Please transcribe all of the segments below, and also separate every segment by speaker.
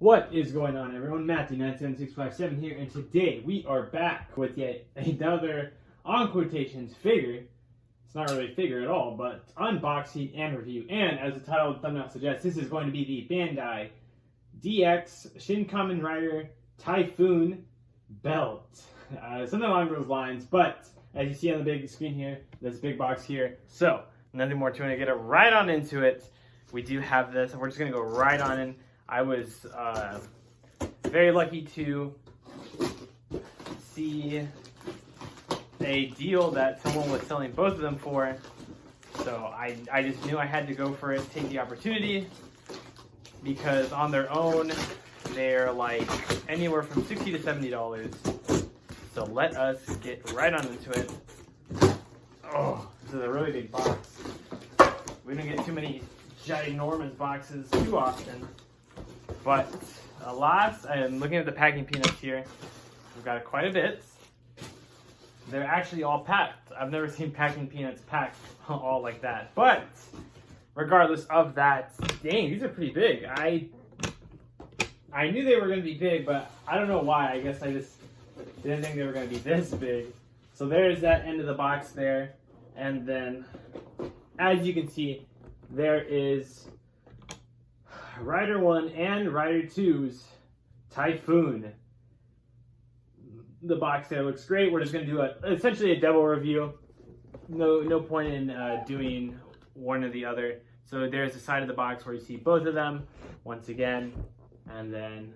Speaker 1: What is going on, everyone? Matthew97657 here, and today we are back with yet another, on quotations, figure. It's not really a figure at all, but unboxing and review. And as the title of the thumbnail suggests, this is going to be the Bandai DX Shin Kamen Rider Typhoon belt. Something along those lines, but as you see on the big screen here, this big box here. So, nothing more to it, get it right on into it. We do have this, and we're just going to go right on in. I was very lucky to see a deal that someone was selling both of them for, so I just knew I had to go for it, take the opportunity, because on their own they're like anywhere from $60 to $70. So let us get right on into it. Oh, this is a really big box. We don't get too many ginormous boxes too often. But alas, I'm looking at the packing peanuts here. We've got quite a bit. They're actually all packed. I've never seen packing peanuts packed all like that. But regardless of that, dang, these are pretty big. I knew they were going to be big, but I don't know why. I guess I just didn't think they were going to be this big. So there's that end of the box there. And then, as you can see, there is Rider 1 and Rider 2's Typhoon. The box there looks great. We're just going to do essentially a double review. No point in doing one or the other. So there's the side of the box where you see both of them once again, and then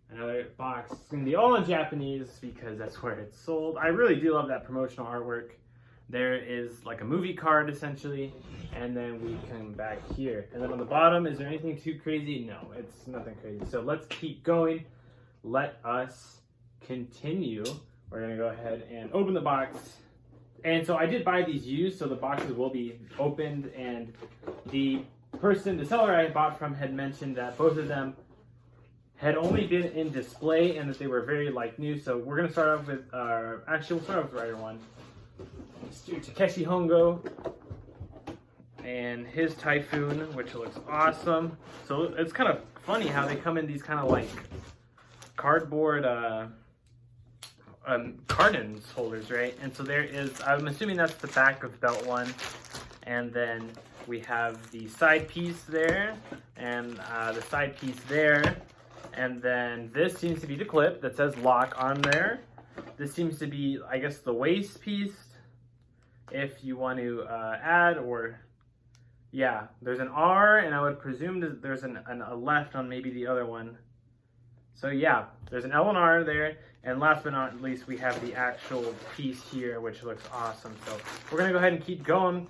Speaker 1: another box. It's going to be all in Japanese because that's where it's sold. I really do love that promotional artwork. There is like a movie card essentially, and then we come back here. And then on the bottom, is there anything too crazy? No, it's nothing crazy. So let's keep going. Let us continue. We're gonna go ahead and open the box. And so I did buy these used, so the boxes will be opened, and the seller I bought from had mentioned that both of them had only been in display and that they were very new. So we're gonna start off with, actually we'll start off with Rider 1. Let's do Takeshi Hongo and his Typhoon, which looks awesome. So it's kind of funny how they come in these kind of cardboard cartons holders, right? And so there is, I'm assuming that's the back of belt 1, and then we have the side piece there, and the side piece there, and then this seems to be the clip that says lock on there. This seems to be, I guess, the waist piece, if you want to add, or yeah, there's an R, and I would presume that there's a left on maybe the other one. So yeah, there's an L and R there, and last but not least, we have the actual piece here, which looks awesome. So we're gonna go ahead and keep going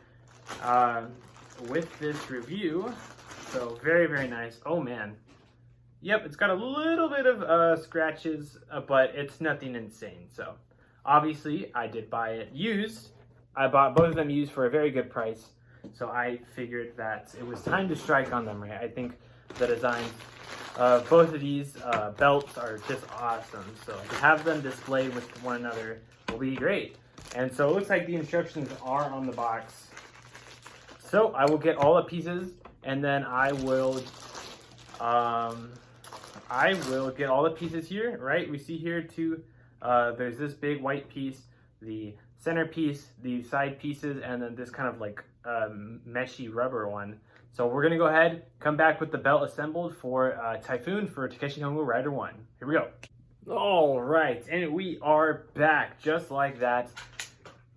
Speaker 1: with this review. So very, very nice. Oh man. Yep, it's got a little bit of scratches, but it's nothing insane. So obviously I did buy it used. I bought both of them used for a very good price. So I figured that it was time to strike on them, right? I think the designs of both of these belts are just awesome. So to have them displayed with one another will be great. And so it looks like the instructions are on the box. So I will get all the pieces, and then I will get all the pieces here, right? We see here too, there's this big white piece, the center piece, the side pieces, and then this kind of meshy rubber one. So we're gonna go ahead, come back with the belt assembled for Typhoon for Takeshi Hongo Rider 1. Here we go. All right, and we are back just like that.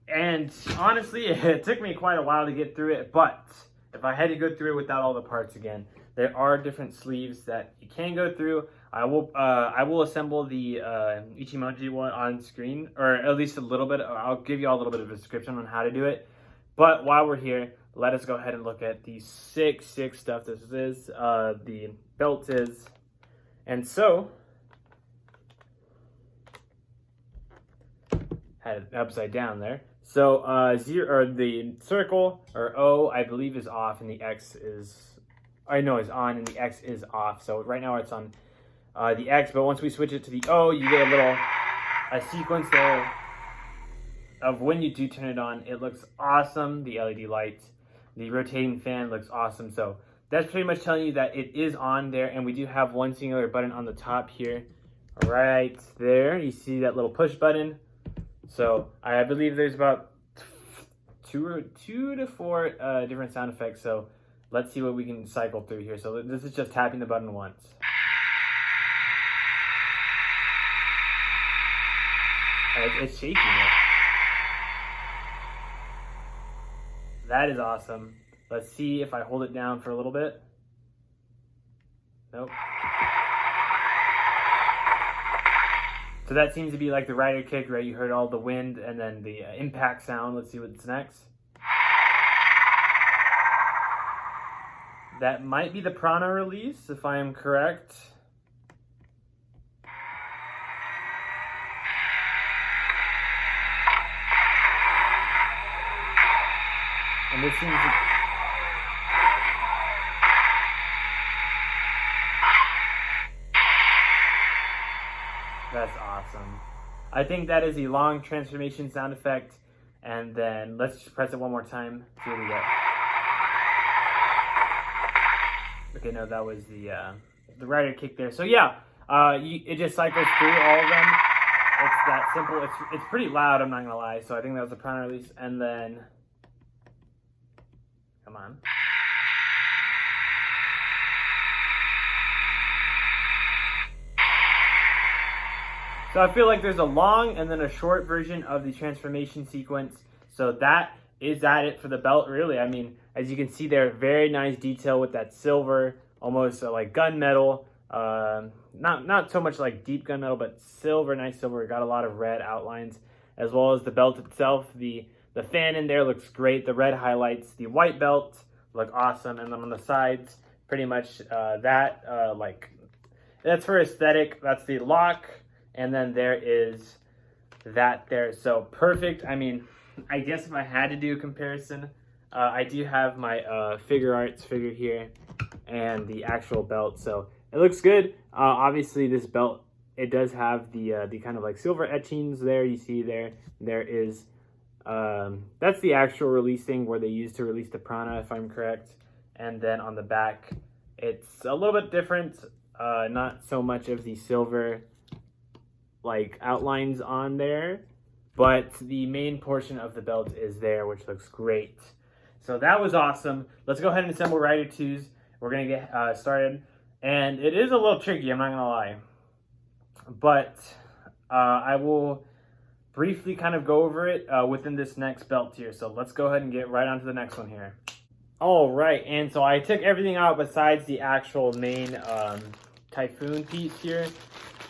Speaker 1: And honestly, it took me quite a while to get through it, but if I had to go through it without all the parts again, there are different sleeves that you can go through. I will assemble the Ichimonji one on screen, or at least a little bit. I'll give you all a little bit of a description on how to do it. But while we're here, let us go ahead and look at the sick stuff this is, the belt is. And so, had it upside down there. So the circle, or O, I believe is off, and the X is, I know is on, and the X is off. So right now it's on the X, but once we switch it to the O, you get a sequence there of when you do turn it on. It looks awesome. The LED lights, the rotating fan looks awesome. So that's pretty much telling you that it is on there, and we do have one singular button on the top here, right there. You see that little push button. So I believe there's about two to four different sound effects. So let's see what we can cycle through here. So this is just tapping the button once. It's shaking it. That is awesome. Let's see if I hold it down for a little bit. Nope. So that seems to be like the rider kick, right? You heard all the wind and then the impact sound. Let's see what's next. That might be the prana release, if I am correct. And this seems to... That's awesome. I think that is a long transformation sound effect. And then let's just press it one more time. See what we get. Okay, no, that was the rider kick there. So yeah, it just cycles through all of them. It's that simple. It's pretty loud, I'm not gonna lie. So I think that was the prana release. And then, come on. So I feel like there's a long and then a short version of the transformation sequence. So that is it for the belt, really. I mean, as you can see there, very nice detail with that silver, almost like gunmetal. Not so much like deep gunmetal, but silver, nice silver. We got a lot of red outlines, as well as the belt itself. The fan in there looks great. The red highlights the white belt look awesome, and then on the sides, pretty much like that's for aesthetic. That's the lock. And then there is that there. So perfect. I mean, I guess if I had to do a comparison, I do have my figure arts figure here and the actual belt. So it looks good. Obviously, this belt, it does have the kind of like silver etchings there. You see there is, that's the actual releasing where they used to release the prana, if I'm correct. And then on the back, it's a little bit different. Not so much of the silver like outlines on there, but the main portion of the belt is there, which looks great. So that was awesome. Let's go ahead and assemble Rider 2s. We're gonna get started, and it is a little tricky, I'm not gonna lie, but I will briefly kind of go over it within this next belt here. So let's go ahead and get right on to the next one here. All right, and so I took everything out besides the actual main Typhoon piece here,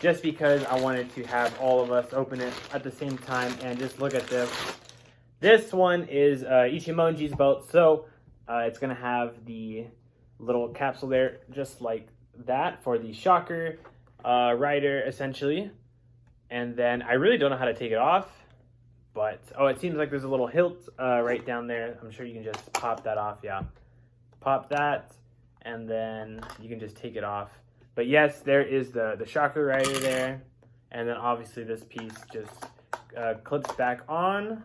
Speaker 1: just because I wanted to have all of us open it at the same time and just look at this. This one is Ichimonji's belt, so it's going to have the little capsule there, just like that, for the shocker rider, essentially. And then I really don't know how to take it off, but, oh, it seems like there's a little hilt right down there. I'm sure you can just pop that off, yeah. Pop that, and then you can just take it off. But yes, there is the shocker rider there. And then obviously this piece just clips back on.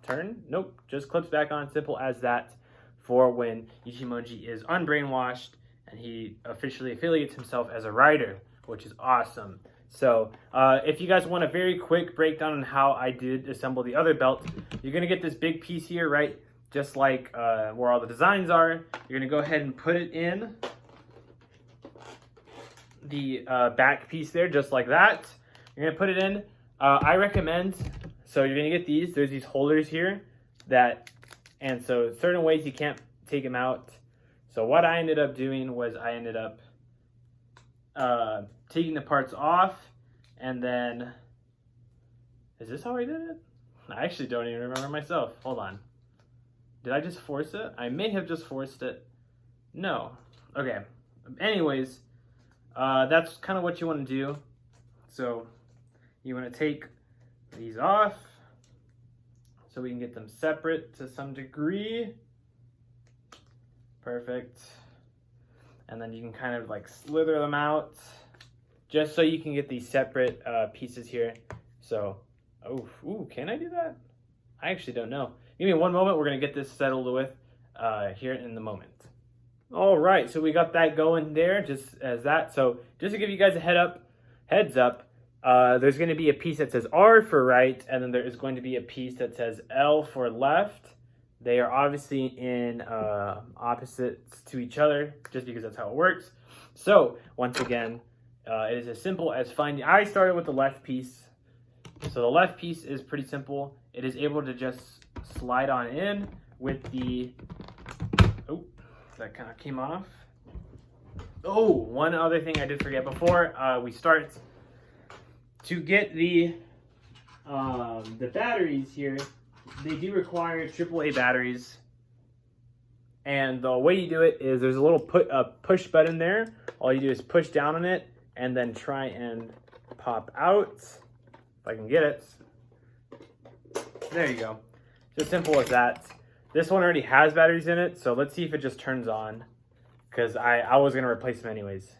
Speaker 1: Turn? Nope, just clips back on. Simple as that for when Ichimonji is unbrainwashed and he officially affiliates himself as a rider, which is awesome. So if you guys want a very quick breakdown on how I did assemble the other belt, you're going to get this big piece here, right? Just like where all the designs are. You're going to go ahead and put it in the back piece there, just like that. You're gonna put it in. I recommend, so you're gonna get these. There's these holders here and so certain ways you can't take them out. So what I ended up doing was I ended up taking the parts off, and then, is this how I did it? I actually don't even remember myself. Hold on. Did I just force it? I may have just forced it. No. Okay. Anyways, that's kind of what you want to do. So you want to take these off so we can get them separate to some degree. Perfect. And then you can kind of like slither them out just so you can get these separate pieces here. So, ooh, can I do that? I actually don't know. Give me one moment. We're going to get this settled with here in the moment. All right, so we got that going there just as that. So just to give you guys a heads up, there's going to be a piece that says R for right, and then there is going to be a piece that says L for left. They are obviously in opposites to each other, just because that's how it works. So once again, it is as simple as finding. I started with the left piece. So the left piece is pretty simple. It is able to just slide on in with the, oh, that kind of came off. Oh, one other thing I did forget before we start. To get the batteries here, they do require AAA batteries. And the way you do it is there's a little push button there. All you do is push down on it and then try and pop out. If I can get it. There you go. Just simple as that. This one already has batteries in it, so let's see if it just turns on. Because I was going to replace them anyways.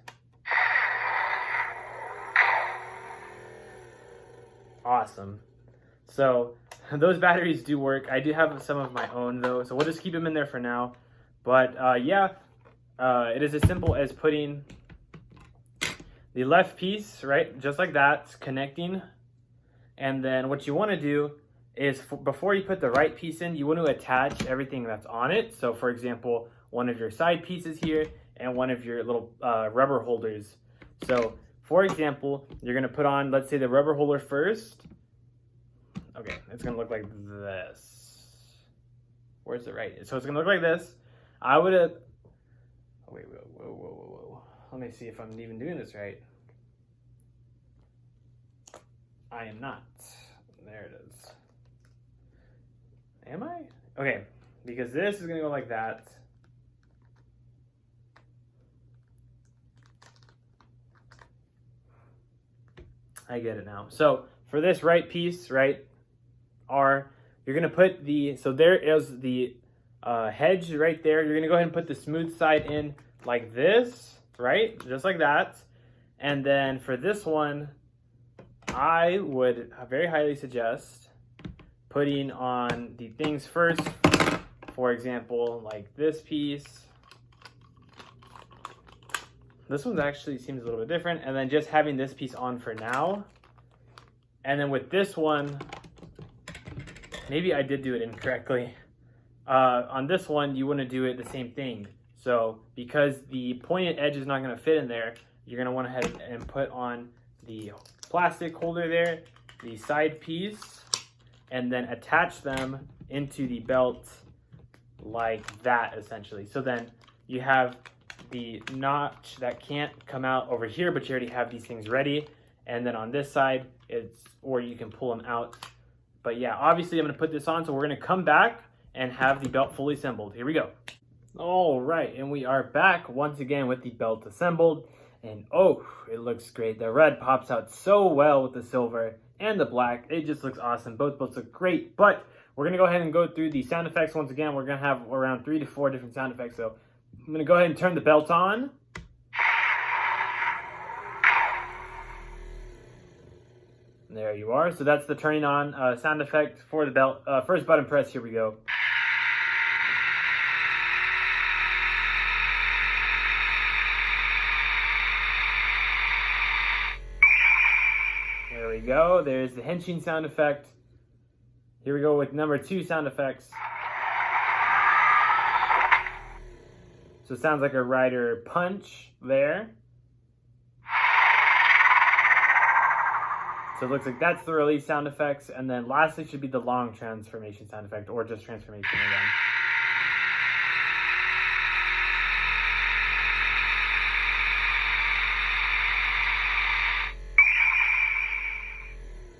Speaker 1: Awesome. So those batteries do work. I do have some of my own though, so we'll just keep them in there for now. But yeah, it is as simple as putting the left piece, right, just like that, connecting. And then what you want to do is before you put the right piece in, you want to attach everything that's on it. So for example, one of your side pieces here and one of your little rubber holders. So for example, you're going to put on, let's say, the rubber holder first. Okay, it's going to look like this. Where's the right? So it's going to look like this. I would have... Oh, wait, whoa. Let me see if I'm even doing this right. I am not. There it is. Am I? Okay, because this is going to go like that. I get it now. So for this right piece, right, R, you're going to put the, so there is the hedge right there. You're going to go ahead and put the smooth side in like this, right? Just like that. And then for this one, I would very highly suggest putting on the things first. For example, like this piece. This one actually seems a little bit different. And then just having this piece on for now. And then with this one, maybe I did do it incorrectly. On this one, you want to do it the same thing. So because the pointed edge is not going to fit in there, you're going to want to head and put on the plastic holder there, the side piece, and then attach them into the belt like that, essentially. So then you have the notch that can't come out over here, but you already have these things ready. And then on this side, it's, or you can pull them out. But yeah, obviously I'm going to put this on, so we're going to come back and have the belt fully assembled. Here we go. All right, and we are back once again with the belt assembled. And oh, it looks great. The red pops out so well with the silver and the black. It just looks awesome. Both belts look great, but we're going to go ahead and go through the sound effects once again. We're going to have around 3 to 4 different sound effects. So I'm going to go ahead and turn the belt on. There you are. So that's the turning on sound effect for the belt. First button press, here we go. There we go. There's the Henshin sound effect. Here we go with number 2 sound effects. So it sounds like a rider punch there. So it looks like that's the release sound effects. And then lastly should be the long transformation sound effect, or just transformation again.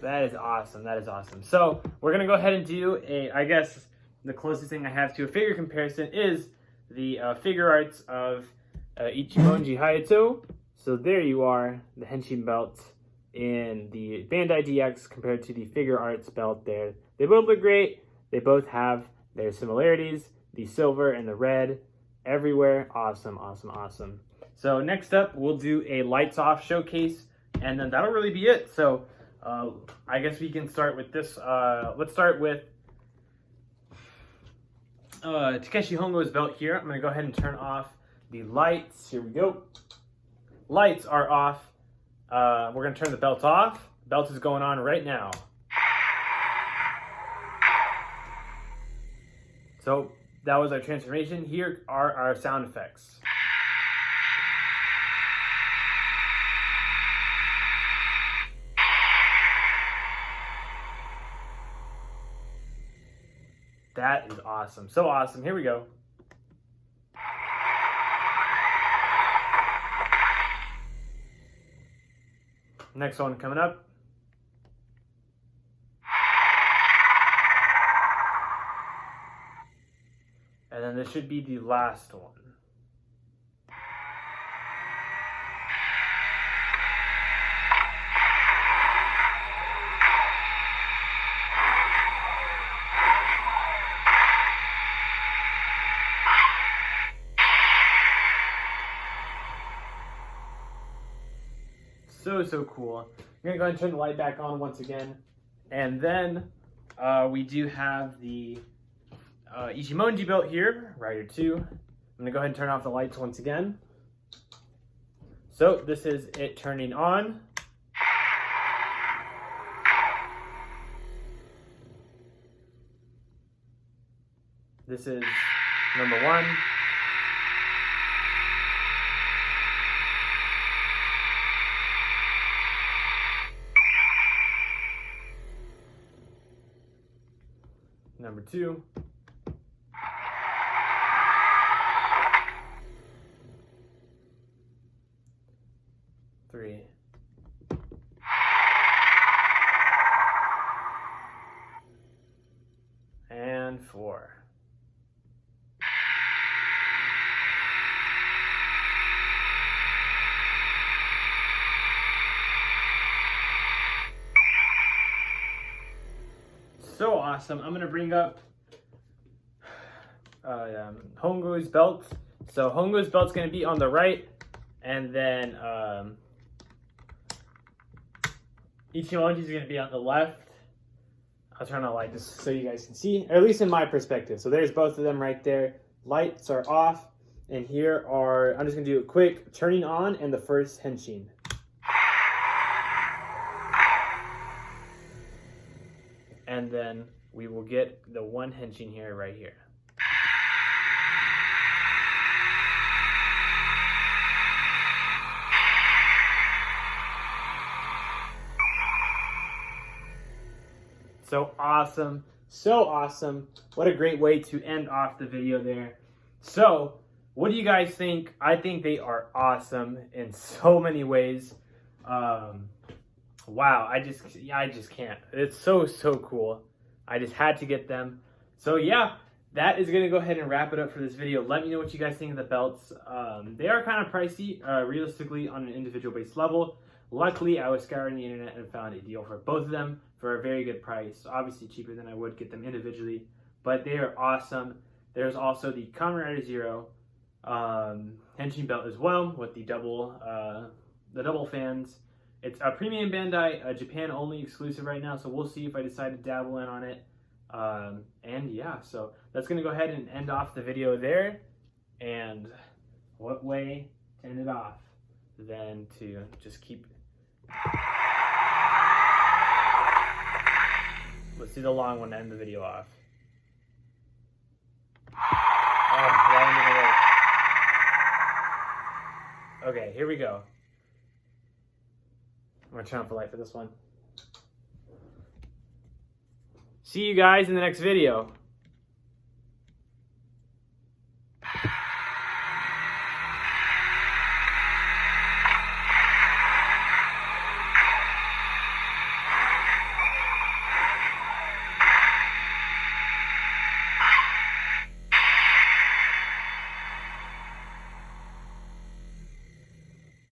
Speaker 1: That is awesome. That is awesome. So we're going to go ahead and do I guess the closest thing I have to a figure comparison is the figure arts of Ichimonji Hayato. So there you are, the Henshin belt in the Bandai DX compared to the figure arts belt there. They both look great. They both have their similarities, the silver and the red everywhere. Awesome, awesome, awesome. So next up, we'll do a lights off showcase, and then that'll really be it. So I guess we can start with this. Let's start with Takeshi Hongo's belt here. I'm going to go ahead and turn off the lights. Here we go. Lights are off. We're going to turn the belt off. Belt is going on right now. So that was our transformation. Here are our sound effects. That is awesome. So awesome. Here we go. Next one coming up. And then this should be the last one. So cool. I'm gonna go ahead and turn the light back on once again. And then we do have the Ichimonji belt here, Rider 2. I'm gonna go ahead and turn off the lights once again. So this is it turning on. This is number 1. Number 2. Three. And 4. So awesome. I'm going to bring up Hongo's belt. So Hongo's belt's going to be on the right, and then Ichimonji's going to be on the left. I'll turn on the light just so you guys can see, or at least in my perspective. So there's both of them right there. Lights are off, and here are, I'm just going to do a quick turning on and the first Henshin. And then we will get the one Henshin here, right here. So awesome. So awesome. What a great way to end off the video there. So, what do you guys think? I think they are awesome in so many ways. Wow, I just can't. It's so cool. I just had to get them. So yeah, that is gonna go ahead and wrap it up for this video. Let me know what you guys think of the belts. They are kind of pricey, realistically, on an individual based level. Luckily, I was scouring the internet and found a deal for both of them for a very good price. Obviously cheaper than I would get them individually, but they are awesome. There's also the Kamen Rider Zero Henshin belt as well with the double fans. It's a premium Bandai, Japan only exclusive right now, so we'll see if I decide to dabble in on it. And yeah, so that's going to go ahead and end off the video there. And what way to end it off than to just keep... Let's do the long one to end the video off. Oh, that one didn't work. Okay, here we go. I'm going to turn off the light for this one. See you guys in the next video.